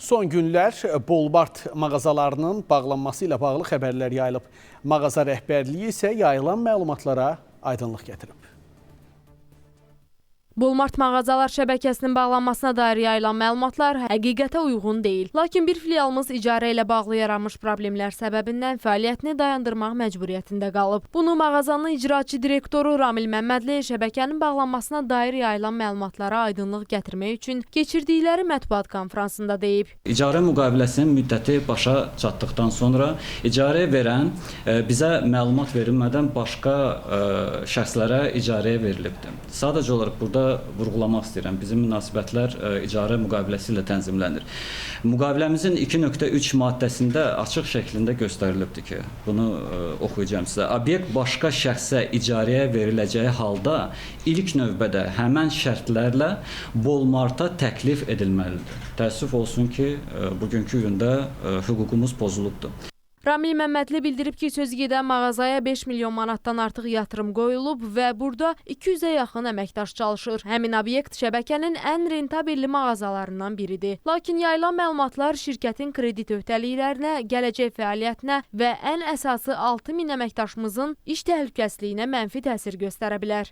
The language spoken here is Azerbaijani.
Son günlər Bolmart mağazalarının bağlanması ilə bağlı xəbərlər yayılıb. Mağaza rəhbərliyi isə yayılan məlumatlara aydınlıq gətirib. Bolmart mağazalar şəbəkəsinin bağlanmasına dair yayılan məlumatlar həqiqətə uyğun deyil. Lakin bir filialımız icarə ilə bağlı yaranmış problemlər səbəbindən fəaliyyətini dayandırmaq məcburiyyətində qalıb. Bunu mağazanın icraçı direktoru Ramil Məmmədli şəbəkənin bağlanmasına dair yayılan məlumatlara aydınlıq gətirmək üçün keçirdikləri mətbuat konfransında deyib. İcarə müqaviləsinin müddəti başa çatdıqdan sonra icarə verən bizə məlumat verilmədən başqa şəxslərə icarəyə verilibdir. Sadəcə olaraq burada vurğulamaq istəyirəm. Bizim münasibətlər icarə müqaviləsi ilə tənzimlənir. Müqaviləmizin 2.3 maddəsində açıq şəklində göstərilibdir ki, bunu oxuyacağım sizə. Obyekt başqa şəxsə icarəyə veriləcəyi halda ilk növbədə həmən şərtlərlə Bolmarta təklif edilməlidir. Təəssüf olsun ki, bugünkü gündə hüququmuz pozulubdur. Ramil Məmmədli bildirib ki, sözügedən mağazaya 5 milyon manatdan artıq yatırım qoyulub və burada 200-ə yaxın əməkdaş çalışır. Həmin obyekt şəbəkənin ən rentabilli mağazalarından biridir. Lakin yayılan məlumatlar şirkətin kredit öhdəliklərinə, gələcək fəaliyyətinə və ən əsası 6000 əməkdaşımızın iş təhlükəsizliyinə mənfi təsir göstərə bilər.